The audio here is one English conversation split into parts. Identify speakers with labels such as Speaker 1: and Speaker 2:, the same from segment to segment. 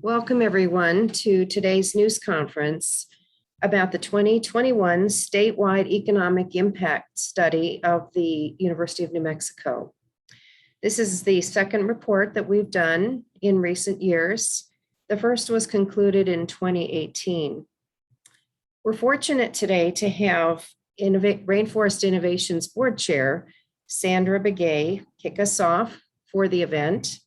Speaker 1: Welcome, everyone, to today's news conference about the 2021 Statewide Economic Impact Study of the University of New Mexico. This is the second report that we've done in recent years. The first was concluded in 2018. We're fortunate today to have Rainforest Innovations Board Chair, Sandra Begay, kick us off for the event.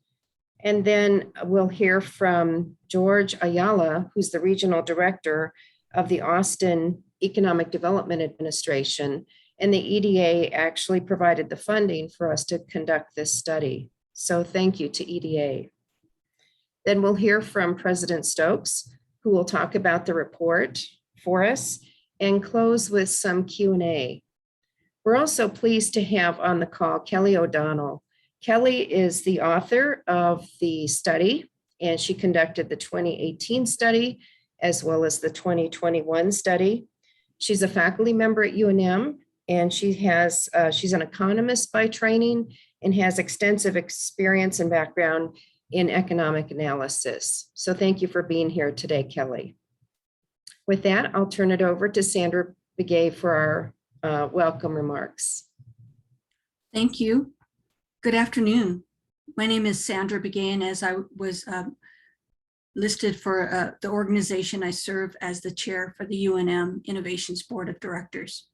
Speaker 1: And then we'll hear from George Ayala, who's the Regional Director of the Austin Economic Development Administration. And the EDA actually provided the funding for us to conduct this study. So thank you to EDA. Then we'll hear from President Stokes, who will talk about the report for us and close with some Q&A. We're also pleased to have on the call Kelly O'Donnell. Kelly is the author of the study, and she conducted the 2018 study as well as the 2021 study. She's a faculty member at UNM, and she's an economist by training and has extensive experience and background in economic analysis. So thank you for being here today, Kelly. With that, I'll turn it over to Sandra Begay for our welcome remarks.
Speaker 2: Thank you. Good afternoon. My name is Sandra Begay, and as I was listed for the organization, I serve as the chair for the UNM Innovations Board of Directors.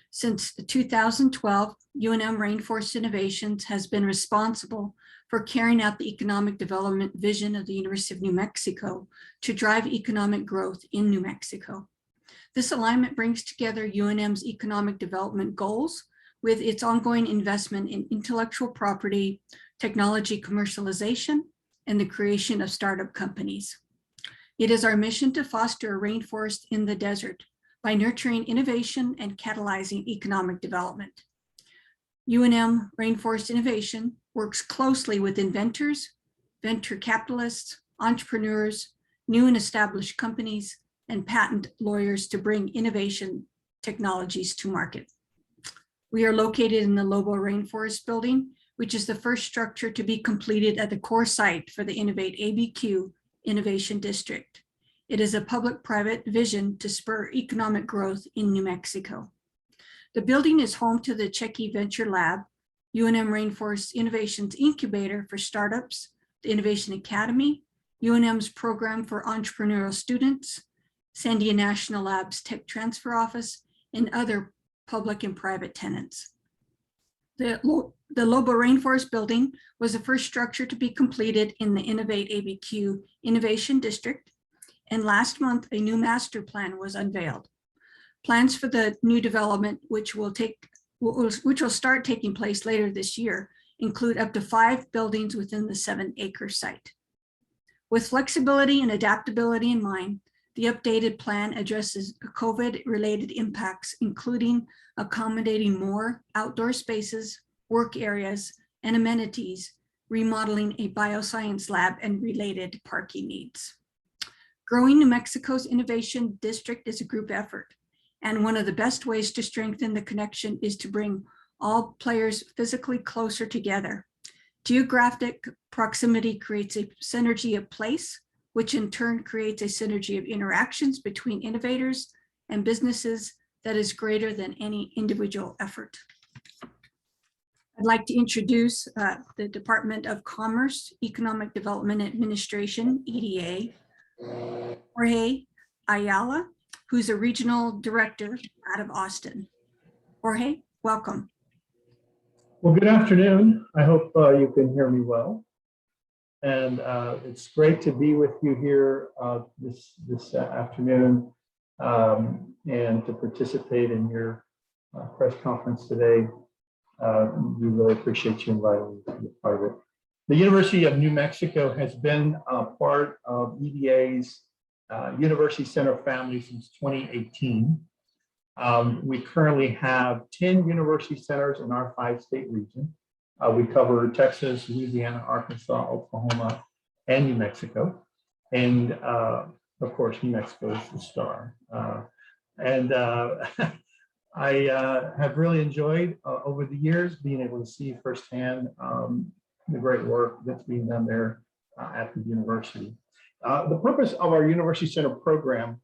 Speaker 2: Since 2012, UNM Rainforest Innovations has been responsible for carrying out the economic development vision of the University of New Mexico to drive economic growth in New Mexico. This alignment brings together UNM's economic development goals with its ongoing investment in intellectual property, technology commercialization, and the creation of startup companies. It is our mission to foster a rainforest in the desert by nurturing innovation and catalyzing economic development. UNM Rainforest Innovation works closely with inventors, venture capitalists, entrepreneurs, new and established companies, and patent lawyers to bring innovation technologies to market. We are located in the Lobo Rainforest Building, which is the first structure to be completed at the core site for the Innovate ABQ Innovation District. It is a public-private vision to spur economic growth in New Mexico. The building is home to the Checky Venture Lab, UNM Rainforest Innovations Incubator for Startups, the Innovation Academy, UNM's Program for Entrepreneurial Students, Sandia National Lab's Tech Transfer Office, and other public and private tenants. The Lobo Rainforest Building was the first structure to be completed in the Innovate ABQ Innovation District, and last month a new master plan was unveiled. Plans for the new development, which will start taking place later this year, include up to 5 buildings within the 7-acre site. With flexibility and adaptability in mind, the updated plan addresses COVID-related impacts, including accommodating more outdoor spaces, work areas, and amenities, remodeling a bioscience lab, and related parking needs. Growing New Mexico's Innovation District is a group effort, and one of the best ways to strengthen the connection is to bring all players physically closer together. Geographic proximity creates a synergy of place, which in turn creates a synergy of interactions between innovators and businesses that is greater than any individual effort. I'd like to introduce the Department of Commerce, Economic Development Administration, EDA, Jorge Ayala, who's a regional director out of Austin. Jorge, welcome.
Speaker 3: Well, good afternoon. I hope you can hear me well. And it's great to be with you here this afternoon and to participate in your press conference today. We really appreciate you inviting me to be a part of it. The University of New Mexico has been a part of EDA's University Center family since 2018. We currently have 10 university centers in our 5-state region. We cover Texas, Louisiana, Arkansas, Oklahoma, and New Mexico. And of course, New Mexico is the star. I have really enjoyed over the years being able to see firsthand the great work that's being done there at the university. The purpose of our University Center program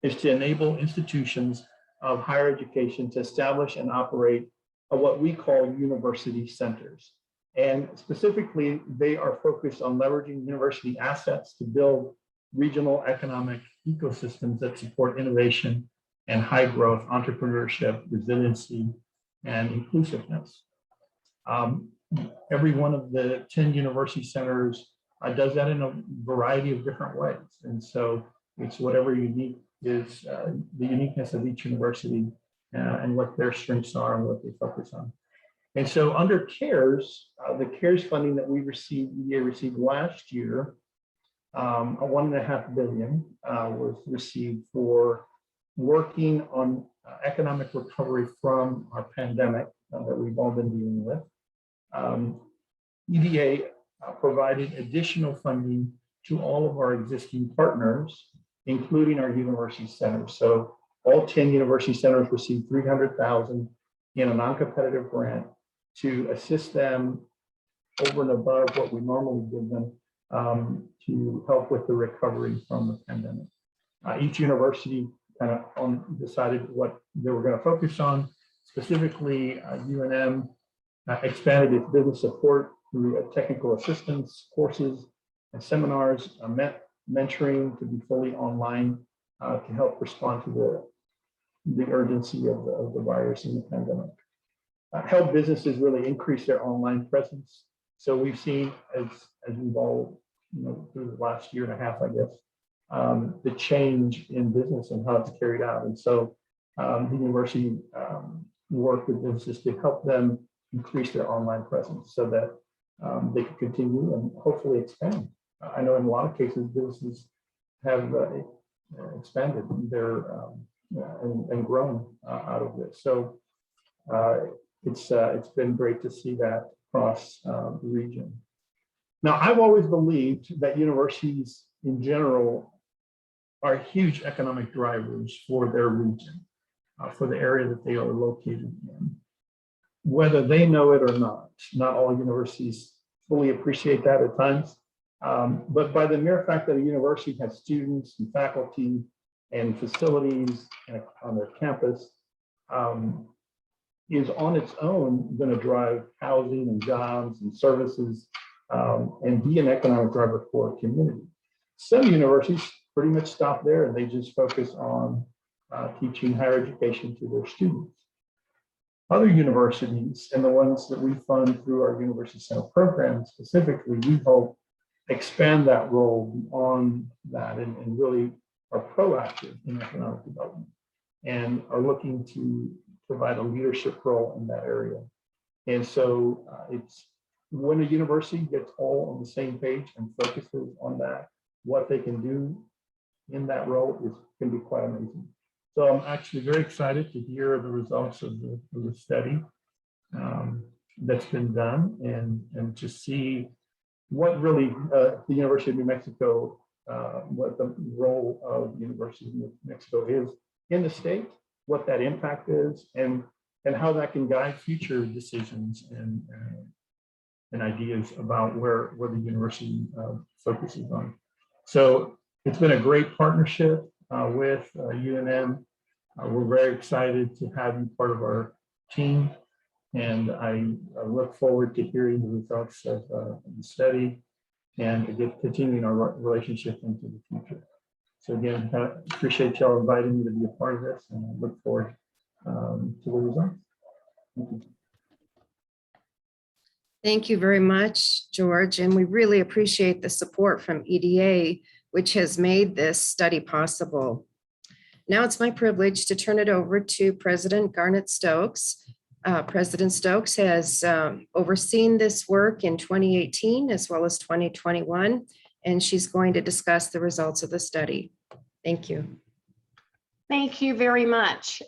Speaker 3: is to enable institutions of higher education to establish and operate what we call university centers. And specifically, they are focused on leveraging university assets to build regional economic ecosystems that support innovation and high growth, entrepreneurship, resiliency, and inclusiveness. Every one of the 10 university centers does that in a variety of different ways. And so it's whatever unique is the uniqueness of each university and what their strengths are and what they focus on. And so under CARES, the CARES funding that we received, EDA received last year, $1.5 billion was received for working on economic recovery from our pandemic that we've all been dealing with. EDA provided additional funding to all of our existing partners, including our university centers. So all 10 university centers received $300,000 in a non-competitive grant to assist them over and above what we normally give them to help with the recovery from the pandemic. Each university kind of decided what they were going to focus on. Specifically, UNM expanded its business support through technical assistance courses and seminars, mentoring to be fully online to help respond to the urgency of the virus and the pandemic. Help businesses really increase their online presence. So we've seen, as we've all, through the last year and a half, I guess, the change in business and how it's carried out. And so the university worked with businesses to help them increase their online presence so that they could continue and hopefully expand. I know in a lot of cases, businesses have expanded their and grown out of this. So it's been great to see that across the region. Now, I've always believed that universities in general are huge economic drivers for their region, for the area that they are located in, whether they know it or not. Not all universities fully appreciate that at times, but by the mere fact that a university has students and faculty and facilities on their campus is on its own going to drive housing and jobs and services and be an economic driver for a community. Some universities pretty much stop there and they just focus on teaching higher education to their students. Other universities, and the ones that we fund through our University Center program specifically, we hope expand that role beyond that and really are proactive in economic development and are looking to provide a leadership role in that area. And so it's when a university gets all on the same page and focuses on that, what they can do in that role can be quite amazing. So I'm actually very excited to hear the results of the study that's been done and to see what really the University of New Mexico, what the role of the University of New Mexico is in the state, what that impact is, and how that can guide future decisions and ideas about where the university focuses on. So it's been a great partnership with UNM. We're very excited to have you part of our team, and I look forward to hearing the results of the study and continuing our relationship into the future. So again, I appreciate y'all inviting me to be a part of this, and I look forward to the results. Thank you.
Speaker 1: Thank you very much, George, and we really appreciate the support from EDA, which has made this study possible. Now it's my privilege to turn it over to President Garnet Stokes. President Stokes has overseen this work in 2018 as well as 2021, and she's going to discuss the results of the study. Thank you.
Speaker 4: Thank you very much,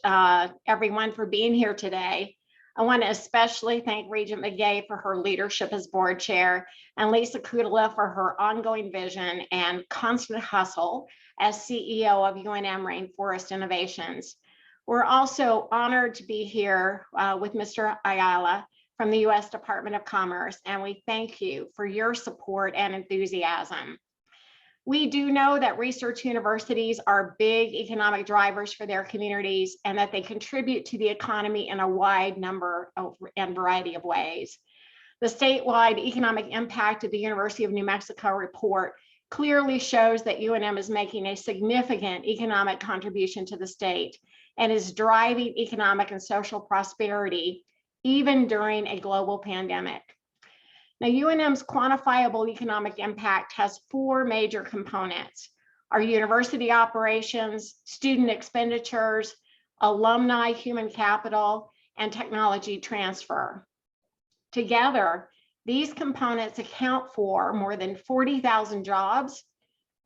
Speaker 4: everyone, for being here today. I want to especially thank Regent McGay for her leadership as board chair and Lisa Kudala for her ongoing vision and constant hustle as CEO of UNM Rainforest Innovations. We're also honored to be here with Mr. Ayala from the U.S. Department of Commerce, and we thank you for your support and enthusiasm. We do know that research universities are big economic drivers for their communities and that they contribute to the economy in a wide number and variety of ways. The statewide economic impact of the University of New Mexico report clearly shows that UNM is making a significant economic contribution to the state and is driving economic and social prosperity even during a global pandemic. Now, UNM's quantifiable economic impact has four major components: our university operations, student expenditures, alumni human capital, and technology transfer. Together, these components account for more than 40,000 jobs,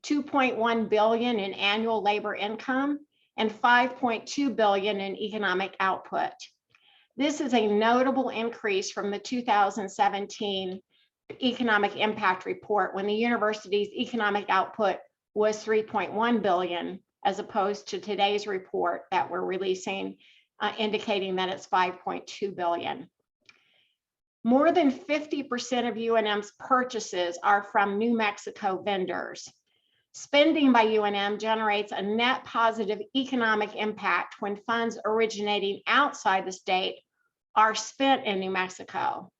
Speaker 4: 2.1 billion in annual labor income, and 5.2 billion in economic output. This is a notable increase from the 2017 Economic Impact Report, when the university's economic output was 3.1 billion, as opposed to today's report that we're releasing, indicating that it's 5.2 billion. More than 50% of UNM's purchases are from New Mexico vendors. Spending by UNM generates a net positive economic impact when funds originating outside the state are spent in New Mexico.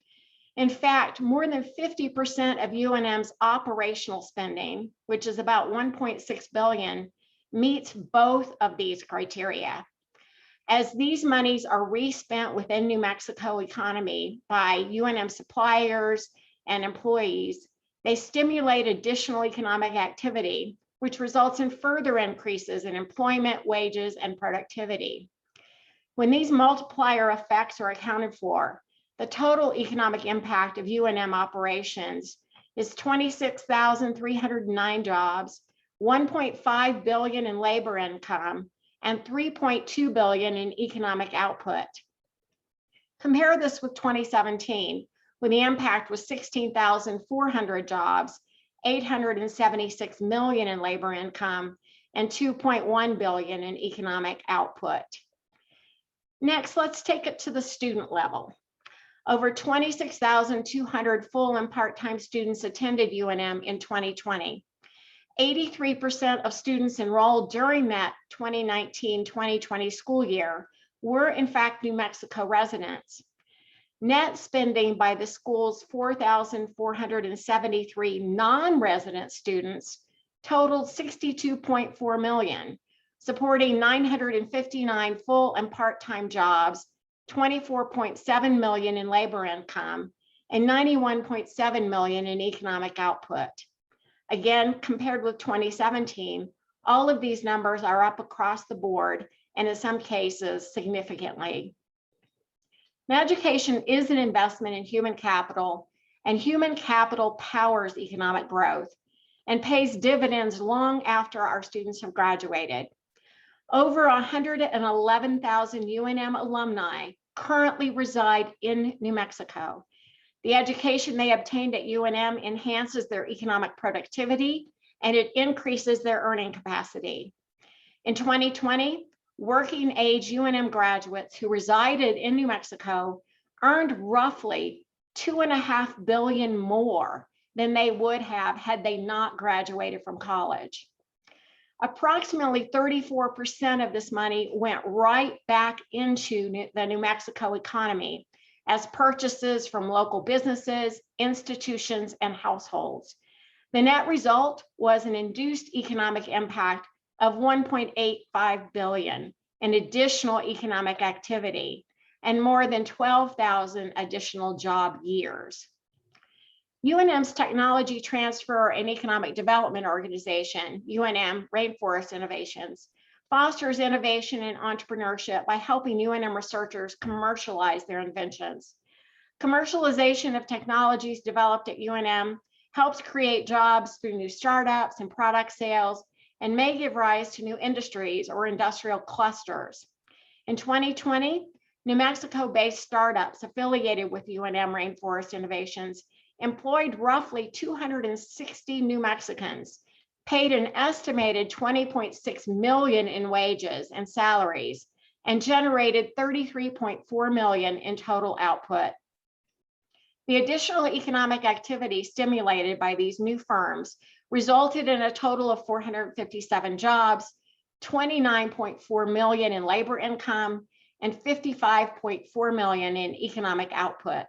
Speaker 4: In fact, more than 50% of UNM's operational spending, which is about 1.6 billion, meets both of these criteria. As these monies are respent within New Mexico economy by UNM suppliers and employees, they stimulate additional economic activity, which results in further increases in employment, wages, and productivity. When these multiplier effects are accounted for, the total economic impact of UNM operations is 26,309 jobs, 1.5 billion in labor income, and 3.2 billion in economic output. Compare this with 2017, when the impact was 16,400 jobs, 876 million in labor income, and 2.1 billion in economic output. Next, let's take it to the student level. Over 26,200 full and part-time students attended UNM in 2020. 83% of students enrolled during that 2019-2020 school year were in fact New Mexico residents. Net spending by the school's 4,473 non-resident students totaled 62.4 million, supporting 959 full and part-time jobs, 24.7 million in labor income, and 91.7 million in economic output. Again, compared with 2017, all of these numbers are up across the board, and in some cases, significantly. Now, education is an investment in human capital, and human capital powers economic growth and pays dividends long after our students have graduated. Over 111,000 UNM alumni currently reside in New Mexico. The education they obtained at UNM enhances their economic productivity, and it increases their earning capacity. In 2020, working age UNM graduates who resided in New Mexico earned roughly $2.5 billion more than they would have had they not graduated from college. Approximately 34% of this money went right back into the New Mexico economy as purchases from local businesses, institutions, and households. The net result was an induced economic impact of 1.85 billion in additional economic activity and more than 12,000 additional job years. UNM's Technology Transfer and Economic Development Organization, UNM Rainforest Innovations, fosters innovation and entrepreneurship by helping UNM researchers commercialize their inventions. Commercialization of technologies developed at UNM helps create jobs through new startups and product sales, and may give rise to new industries or industrial clusters. In 2020, New Mexico-based startups affiliated with UNM Rainforest Innovations employed roughly 260 New Mexicans, paid an estimated 20.6 million in wages and salaries, and generated 33.4 million in total output. The additional economic activity stimulated by these new firms resulted in a total of 457 jobs, 29.4 million in labor income, and 55.4 million in economic output.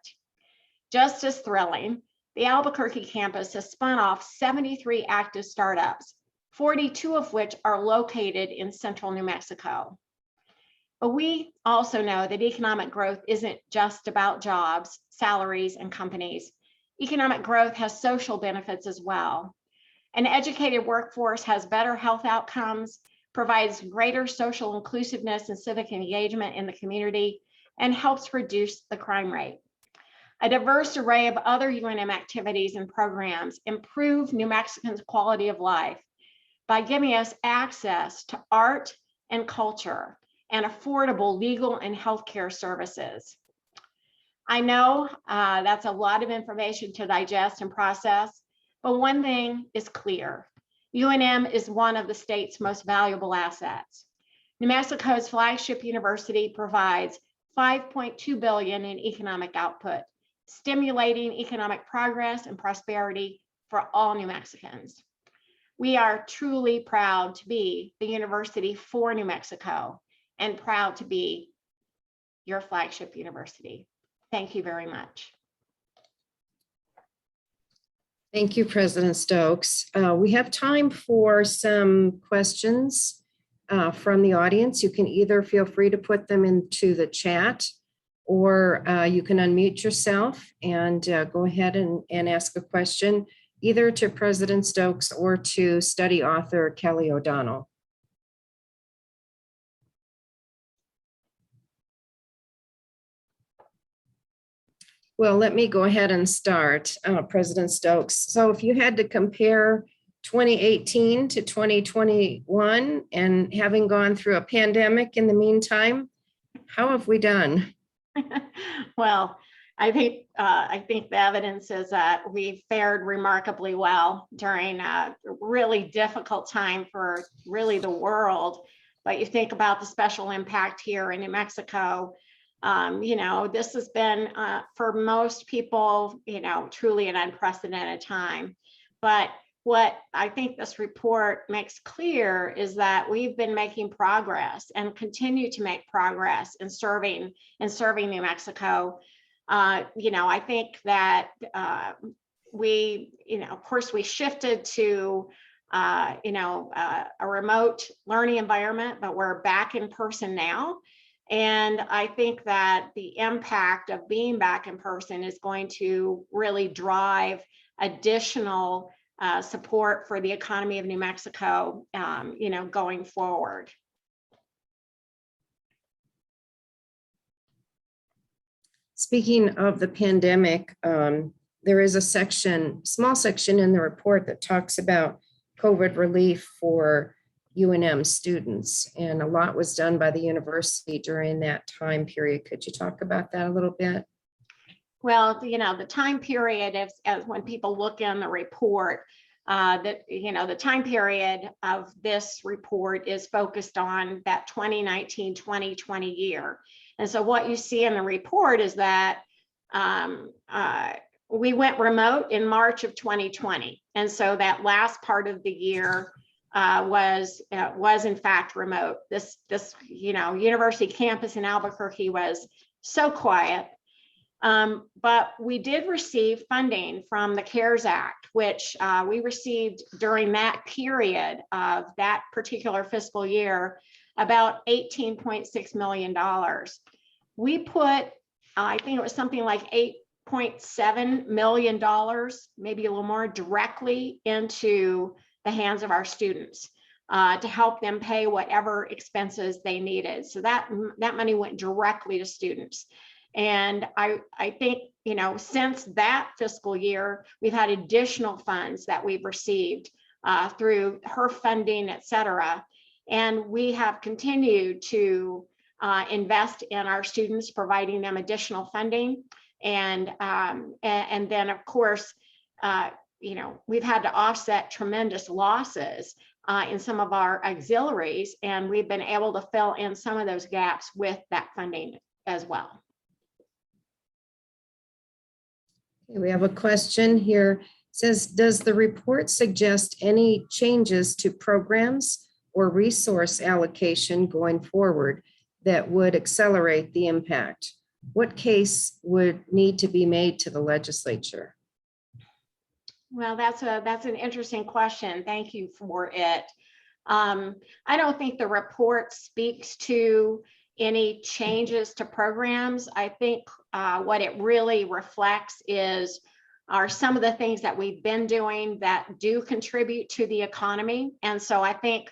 Speaker 4: Just as thrilling, the Albuquerque campus has spun off 73 active startups, 42 of which are located in central New Mexico. But we also know that economic growth isn't just about jobs, salaries, and companies. Economic growth has social benefits as well. An educated workforce has better health outcomes, provides greater social inclusiveness and civic engagement in the community, and helps reduce the crime rate. A diverse array of other UNM activities and programs improve New Mexicans' quality of life by giving us access to art and culture and affordable legal and healthcare services. I know that's a lot of information to digest and process, but one thing is clear. UNM is one of the state's most valuable assets. New Mexico's flagship university provides $5.2 billion in economic output, stimulating economic progress and prosperity for all New Mexicans. We are truly proud to be the university for New Mexico and proud to be your flagship university. Thank you very much.
Speaker 1: Thank you, President Stokes. We have time for some questions from the audience. You can either feel free to put them into the chat, or you can unmute yourself and go ahead and ask a question either to President Stokes or to study author Kelly O'Donnell. Well, let me go ahead and start, President Stokes. So if you had to compare 2018 to 2021 and having gone through a pandemic in the meantime, how have we done?
Speaker 4: Well, I think the evidence is that we've fared remarkably well during a really difficult time for really the world. But you think about the special impact here in New Mexico. You know, this has been for most people, you know, truly an unprecedented time. But what I think this report makes clear is that we've been making progress and continue to make progress in serving New Mexico. You know, I think that we, you know, of course, we shifted to you know, a remote learning environment, but we're back in person now. And I think that the impact of being back in person is going to really drive additional support for the economy of New Mexico, you know, going forward.
Speaker 1: Speaking of the pandemic, there is a small section in the report that talks about COVID relief for UNM students, and a lot was done by the university during that time period. Could you talk about that a little bit?
Speaker 4: Well, you know, the time period as when people look in the report, that, you know, the time period of this report is focused on that 2019-2020 year. And so what you see in the report is that we went remote in March of 2020. And so that last part of the year was in fact remote. This you know, university campus in Albuquerque was so quiet. But we did receive funding from the CARES Act, which we received during that period of that particular fiscal year, about $18.6 million. We put, I think it was something like $8.7 million, maybe a little more, directly into the hands of our students to help them pay whatever expenses they needed. So that money went directly to students. And I think, you know, since that fiscal year, we've had additional funds that we've received through her funding, et cetera. And we have continued to invest in our students, providing them additional funding. And then, of course, you know, we've had to offset tremendous losses in some of our auxiliaries, and we've been able to fill in some of those gaps with that funding as well.
Speaker 1: We have a question here. Says, does the report suggest any changes to programs or resource allocation going forward that would accelerate the impact? What case would need to be made to the legislature?
Speaker 4: Well, that's an interesting question. Thank you for it. I don't think the report speaks to any changes to programs. I think what it really reflects are some of the things that we've been doing that do contribute to the economy. And so I think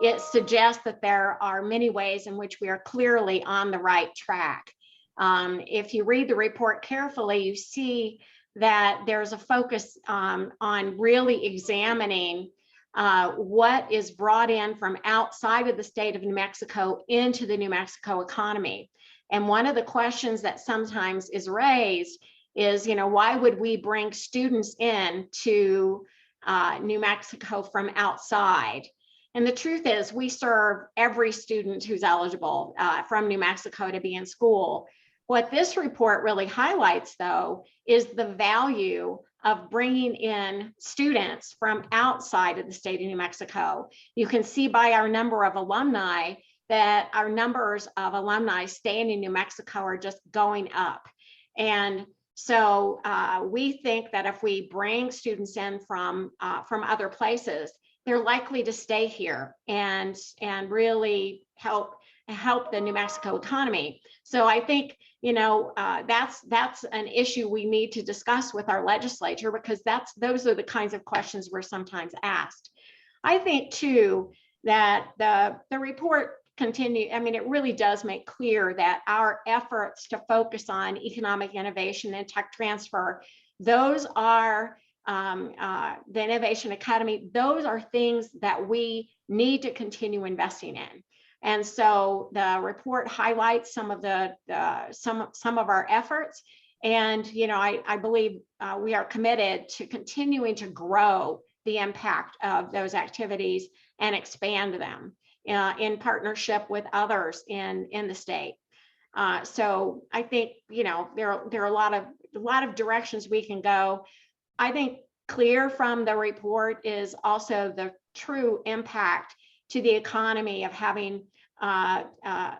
Speaker 4: it suggests that there are many ways in which we are clearly on the right track. If you read the report carefully, you see that there's a focus on really examining what is brought in from outside of the state of New Mexico into the New Mexico economy. And one of the questions that sometimes is raised is, why would we bring students in to New Mexico from outside? And the truth is, we serve every student who's eligible from New Mexico to be in school. What this report really highlights, though, is the value of bringing in students from outside of the state of New Mexico. You can see by our number of alumni that our numbers of alumni staying in New Mexico are just going up. And so we think that if we bring students in from other places, they're likely to stay here and really help the New Mexico economy. So I think, that's an issue we need to discuss with our legislature, because those are the kinds of questions we're sometimes asked. I think too that the report it really does make clear that our efforts to focus on economic innovation and tech transfer, those are the Innovation Academy, those are things that we need to continue investing in. And so the report highlights some of some of our efforts. And, I believe we are committed to continuing to grow the impact of those activities and expand them in partnership with others in the state. So I think, there are a lot of directions we can go. I think clear from the report is also the true impact to the economy of having an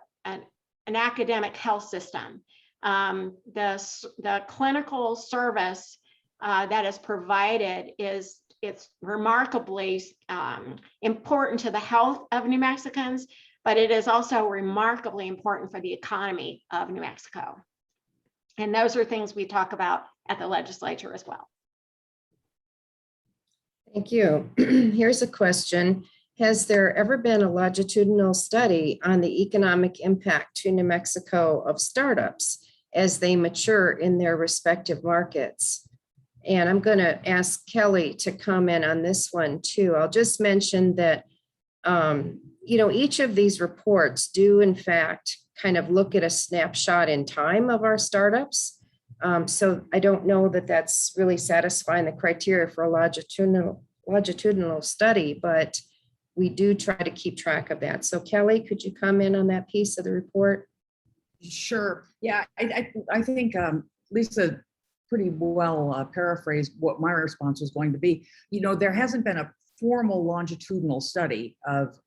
Speaker 4: academic health system. The clinical service that is provided it's remarkably important to the health of New Mexicans, but it is also remarkably important for the economy of New Mexico. And those are things we talk about at the legislature as well.
Speaker 1: Thank you. Here's a question. Has there ever been a longitudinal study on the economic impact to New Mexico of startups as they mature in their respective markets? And I'm going to ask Kelly to comment on this one too. I'll just mention that, each of these reports do in fact kind of look at a snapshot in time of our startups. So I don't know that that's really satisfying the criteria for a longitudinal study, but we do try to keep track of that. So Kelly, could you comment on that piece of the report?
Speaker 5: Sure. Yeah, I think Lisa pretty well paraphrased what my response was going to be. There hasn't been a formal longitudinal study of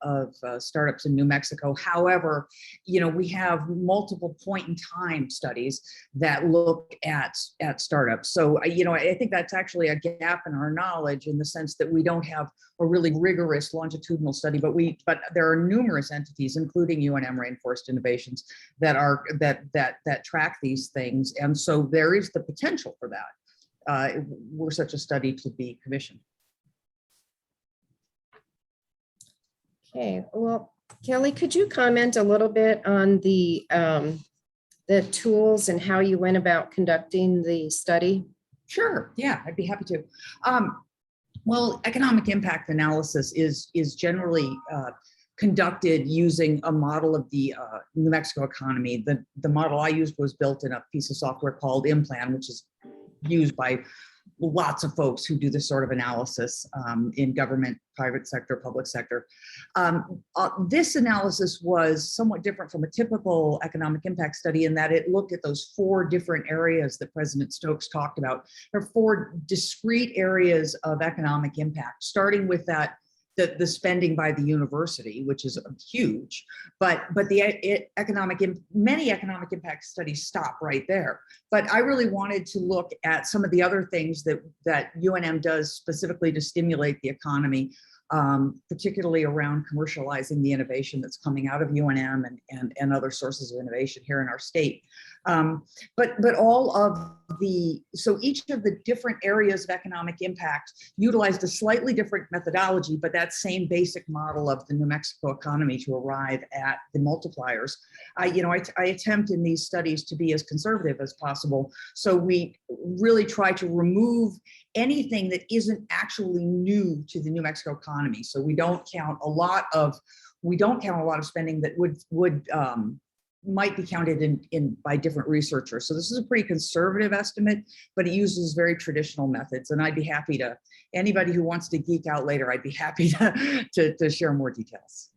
Speaker 5: startups in New Mexico. However, we have multiple point in time studies that look at startups. So, I think that's actually a gap in our knowledge, in the sense that we don't have a really rigorous longitudinal study, but there are numerous entities, including UNM Rainforest Innovations, that track these things. And so there is the potential for that were such a study to be commissioned.
Speaker 1: Okay, well, Kelly, could you comment a little bit on the tools and how you went about conducting the study?
Speaker 5: Sure, yeah, I'd be happy to. Well, economic impact analysis is generally conducted using a model of the New Mexico economy. The model I used was built in a piece of software called IMPLAN, which is used by lots of folks who do this sort of analysis in government, private sector, public sector. This analysis was somewhat different from a typical economic impact study in that it looked at those 4 different areas that President Stokes talked about. There are 4 discrete areas of economic impact, starting with that the spending by the university, which is huge, but the many economic impact studies stop right there. But I really wanted to look at some of the other things that UNM does specifically to stimulate the economy, particularly around commercializing the innovation that's coming out of UNM and other sources of innovation here in our state. But all of so each of the different areas of economic impact utilized a slightly different methodology, but that same basic model of the New Mexico economy to arrive at the multipliers. I attempt in these studies to be as conservative as possible. So we really try to remove anything that isn't actually new to the New Mexico economy. So we don't count a lot of spending that would might be counted in by different researchers. So this is a pretty conservative estimate, but it uses very traditional methods. And I'd be happy to, anybody who wants to geek out later, I'd be happy to share more details.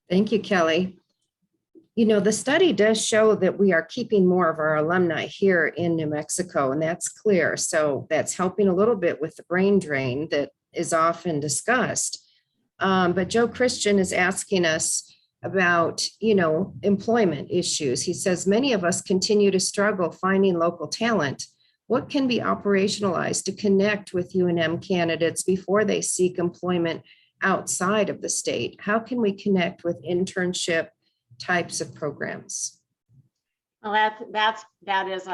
Speaker 1: Thank you, Kelly. The study does show that we are keeping more of our alumni here in New Mexico, and that's clear. So that's helping a little bit with the brain drain that is often discussed. But Joe Christian is asking us about, employment issues. He says, many of us continue to struggle finding local talent. What can be operationalized to connect with UNM candidates before they seek employment outside of the state? How can we connect with internship types of programs?
Speaker 4: Well, that is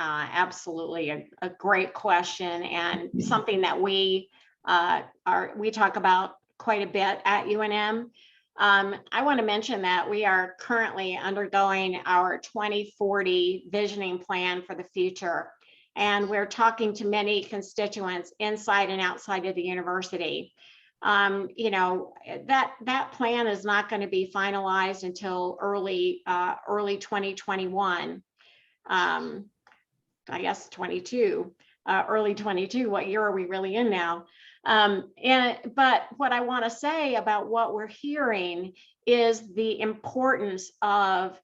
Speaker 4: absolutely a great question, and something that we talk about quite a bit at UNM. I want to mention that we are currently undergoing our 2040 visioning plan for the future, and we're talking to many constituents inside and outside of the university. That plan is not going to be finalized until early 2021. I guess 22, early 22. What year are we really in now? But what I want to say about what we're hearing is the importance of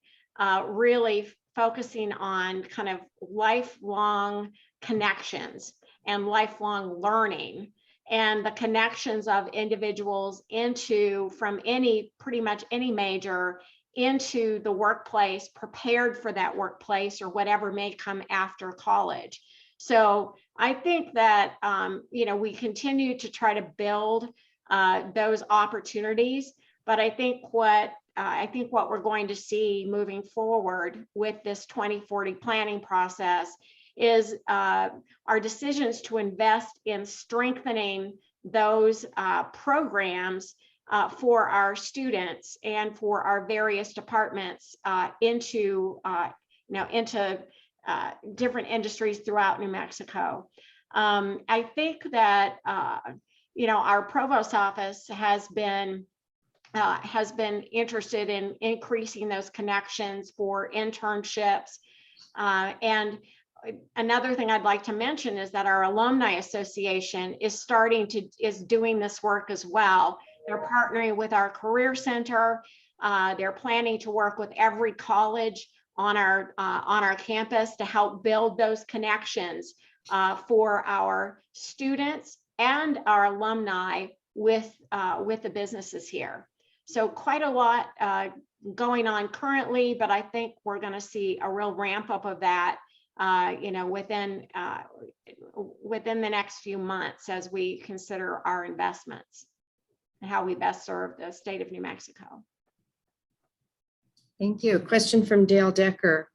Speaker 4: really focusing on kind of lifelong connections and lifelong learning, and the connections of individuals from pretty much any major into the workplace, prepared for that workplace or whatever may come after college. So I think that, we continue to try to build those opportunities, but I think what we're going to see moving forward with this 2040 planning process is our decisions to invest in strengthening those programs for our students and for our various departments into different industries throughout New Mexico. I think that our provost office has been interested in increasing those connections for internships. And another thing I'd like to mention is that our Alumni Association is doing this work as well. They're partnering with our Career Center. They're planning to work with every college on our campus to help build those connections for our students and our alumni with the businesses here. So quite a lot going on currently, but I think we're going to see a real ramp up of that within the next few months as we consider our investments and how we best serve the state of New Mexico.
Speaker 1: Thank you. Question from Dale Decker.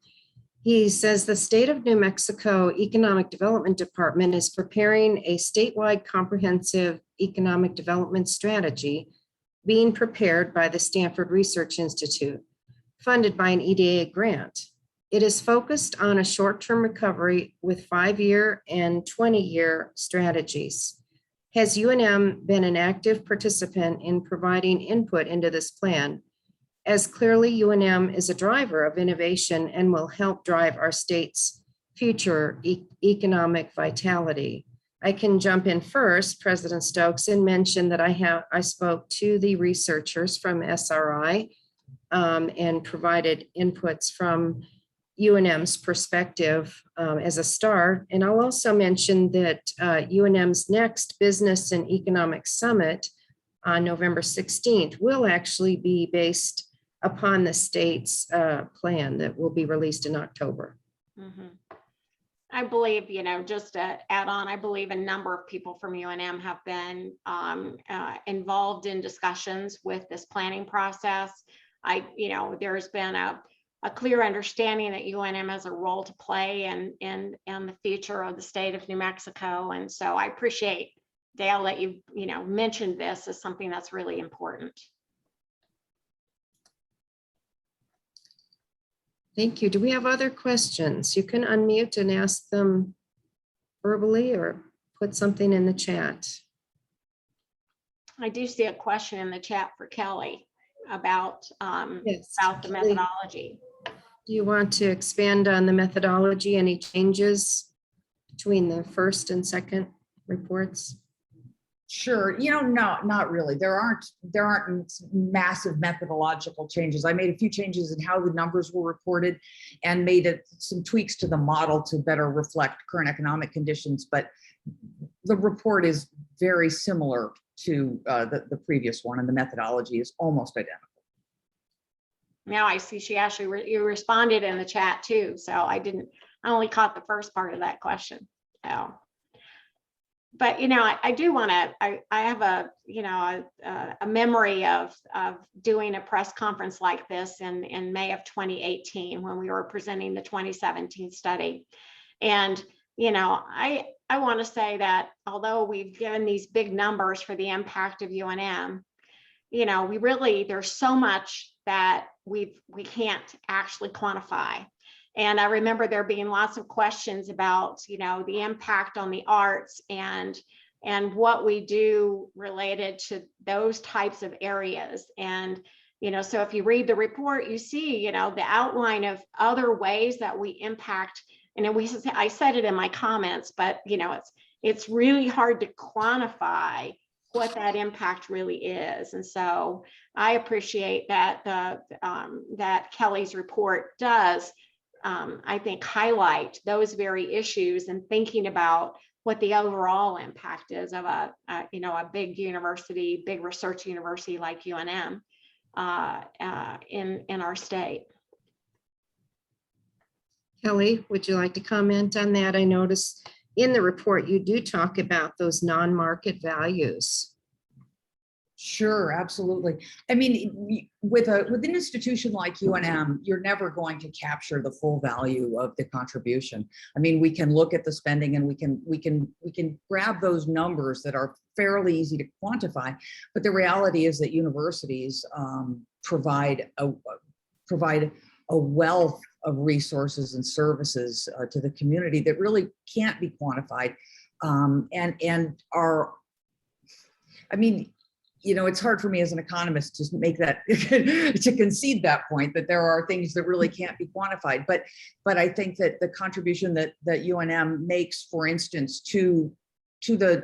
Speaker 1: He says the State of New Mexico Economic Development Department is preparing a statewide comprehensive economic development strategy being prepared by the Stanford Research Institute, funded by an EDA grant. It is focused on a short-term recovery with 5-year and 20-year strategies. Has UNM been an active participant in providing input into this plan? As clearly UNM is a driver of innovation and will help drive our state's future economic vitality. I can jump in first, President Stokes, and mention that I spoke to the researchers from SRI and provided inputs from UNM's perspective as a start. And I'll also mention that UNM's next Business and Economic Summit on November 16th will actually be based upon the state's plan that will be released in October.
Speaker 4: Mhm. I believe, just to add on, I believe a number of people from UNM have been involved in discussions with this planning process. There's been a clear understanding that UNM has a role to play in the future of the state of New Mexico. And so I appreciate, Dale, that you mentioned this as something that's really important.
Speaker 1: Thank you. Do we have other questions? You can unmute and ask them verbally or put something in the chat.
Speaker 4: I do see a question in the chat for Kelly about
Speaker 1: Yes,
Speaker 4: the
Speaker 1: Kelly,
Speaker 4: methodology.
Speaker 1: do you want to expand on the methodology? Any changes between the first and second reports?
Speaker 5: Sure. No, not really. There aren't massive methodological changes. I made a few changes in how the numbers were reported and made some tweaks to the model to better reflect current economic conditions. But the report is very similar to the previous one, and the methodology is almost identical.
Speaker 4: Now I see she actually you responded in the chat too. So I only caught the first part of that question. So. But I do want to. I have a memory of doing a press conference like this in May of 2018 when we were presenting the 2017 study, and I want to say that although we've given these big numbers for the impact of UNM, there's so much that we can't actually quantify. And I remember there being lots of questions about, the impact on the arts and what we do related to those types of areas. And, so if you read the report, you see, the outline of other ways that we impact. And I said it in my comments, but, it's really hard to quantify what that impact really is. And so I appreciate that that Kelly's report does I think highlight those very issues and thinking about what the overall impact is of a big university, big research university like UNM in our state.
Speaker 1: Kelly, would you like to comment on that? I noticed in the report you do talk about those non-market values.
Speaker 5: Sure, absolutely. I mean, with an institution like UNM, you're never going to capture the full value of the contribution. I mean, we can look at the spending and we can grab those numbers that are fairly easy to quantify, but the reality is that universities provide a wealth of resources and services to the community that really can't be quantified, and are, I mean, it's hard for me as an economist to make that, to concede that point, that there are things that really can't be quantified. But I think that the contribution that UNM makes, for instance, to the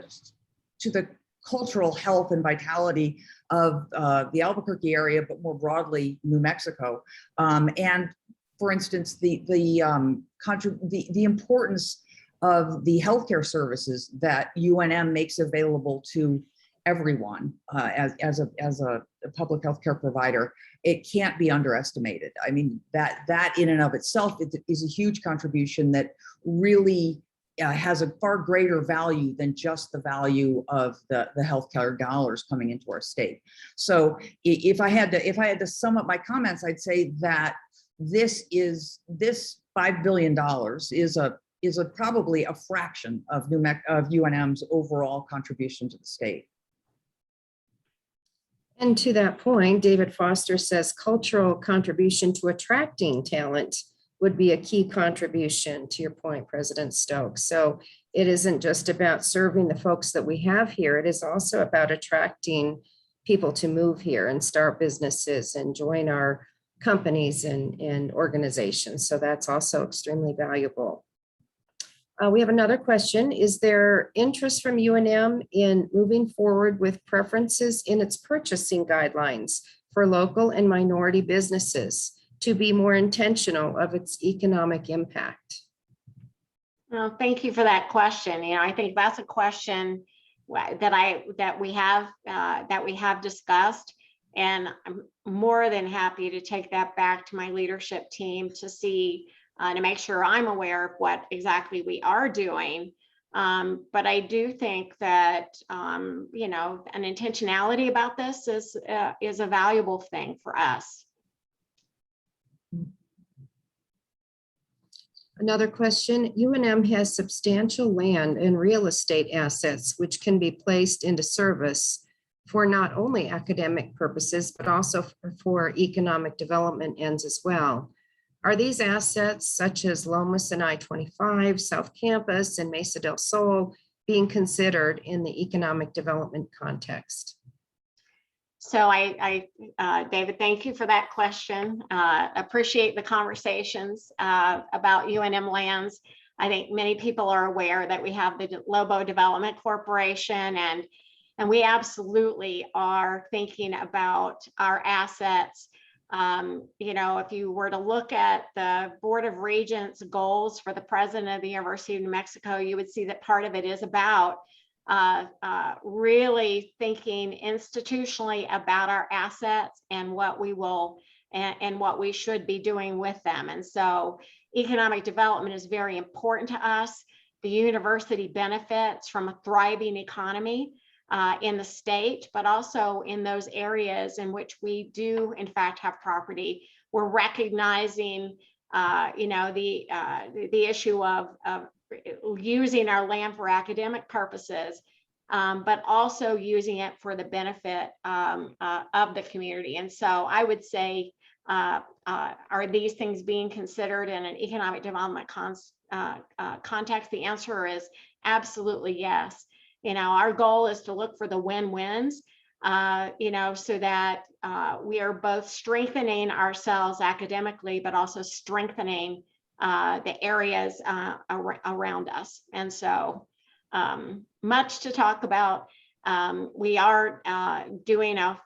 Speaker 5: cultural health and vitality of the Albuquerque area, but more broadly, New Mexico, and for instance, the importance of the healthcare services that UNM makes available to everyone as a public healthcare provider, it can't be underestimated. I mean, that in and of itself is a huge contribution that really has a far greater value than just the value of the healthcare dollars coming into our state. So if I had to sum up my comments, I'd say that this $5 billion is probably a fraction of UNM's overall contribution to the state.
Speaker 1: And to that point, David Foster says cultural contribution to attracting talent would be a key contribution to your point, President Stokes. So it isn't just about serving the folks that we have here. It is also about attracting people to move here and start businesses and join our companies and organizations. So that's also extremely valuable. We have another question. Is there interest from UNM in moving forward with preferences in its purchasing guidelines for local and minority businesses to be more intentional of its economic impact?
Speaker 4: Well, thank you for that question. I think that's a question that we have discussed, and I'm more than happy to take that back to my leadership team to see to make sure I'm aware of what exactly we are doing. But I do think that an intentionality about this is a valuable thing for us.
Speaker 1: Another question, UNM has substantial land and real estate assets which can be placed into service for not only academic purposes, but also for economic development ends as well. Are these assets such as Lomas and I-25, South Campus, and Mesa del Sol being considered in the economic development context?
Speaker 4: So David, thank you for that question. Appreciate the conversations about UNM lands. I think many people are aware that we have the Lobo Development Corporation, and we absolutely are thinking about our assets. If you were to look at the Board of Regents goals for the president of the University of New Mexico, you would see that part of it is about really thinking institutionally about our assets and what we will and what we should be doing with them. And so economic development is very important to us. The university benefits from a thriving economy in the state, but also in those areas in which we do in fact have property. We're recognizing the issue of using our land for academic purposes, but also using it for the benefit of the community. And so I would say, are these things being considered in an economic development context? The answer is absolutely yes. Our goal is to look for the win-wins, so that we are both strengthening ourselves academically, but also strengthening the areas around us. And so much to talk about. We are doing updating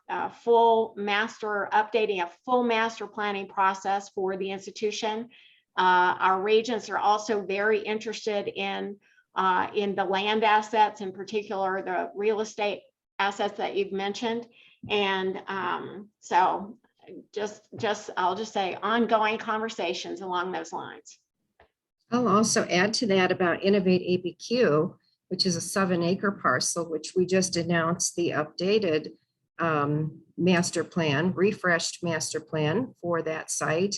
Speaker 4: a full master planning process for the institution. Our regents are also very interested in the land assets, in particular the real estate assets that you've mentioned. And so I'll just say ongoing conversations along those lines.
Speaker 1: I'll also add to that about Innovate ABQ, which is a 7-acre parcel, which we just announced the updated master plan, refreshed master plan for that site,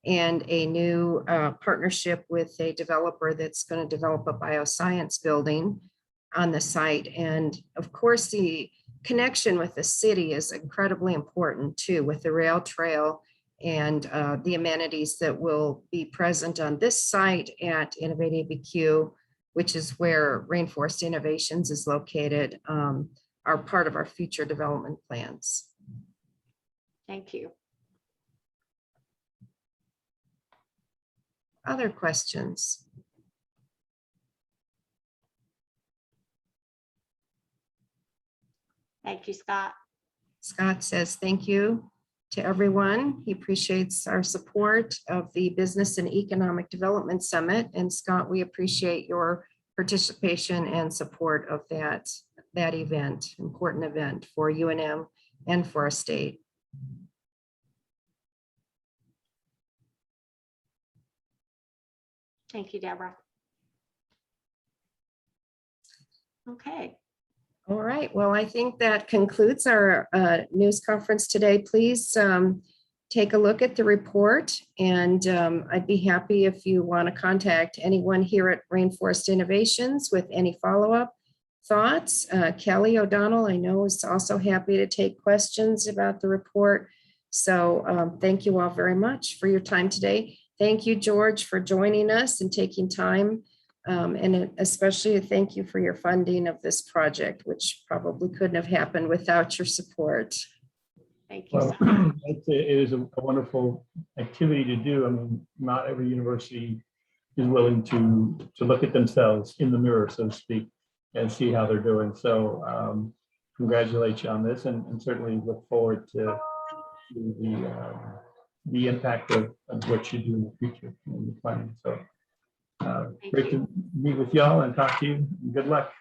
Speaker 1: and a new partnership with a developer that's going to develop a bioscience building on the site. And of course, the connection with the city is incredibly important too, with the rail trail and the amenities that will be present on this site at Innovate ABQ, which is where Rainforest Innovations is located, are part of our future development plans.
Speaker 4: Thank you.
Speaker 1: Other questions?
Speaker 4: Thank you, Scott.
Speaker 1: Scott says thank you to everyone. He appreciates our support of the Business and Economic Development Summit. And Scott, we appreciate your participation and support of that event, important event for UNM and for our state.
Speaker 4: Thank you, Deborah. Okay.
Speaker 1: All right, well, I think that concludes our news conference today. Please take a look at the report, and I'd be happy if you want to contact anyone here at Rainforest Innovations with any follow-up thoughts. Kelly O'Donnell, I know, is also happy to take questions about the report. So thank you all very much for your time today. Thank you, George, for joining us and taking time. And especially thank you for your funding of this project, which probably couldn't have happened without your support.
Speaker 4: Thank you.
Speaker 3: Well, it is a wonderful activity to do. I mean, not every university is willing to look at themselves in the mirror, so to speak, and see how they're doing. So congratulate you on this, and certainly look forward to the impact of what you do in the future in the planning. So great to meet with y'all and talk to you. Good luck.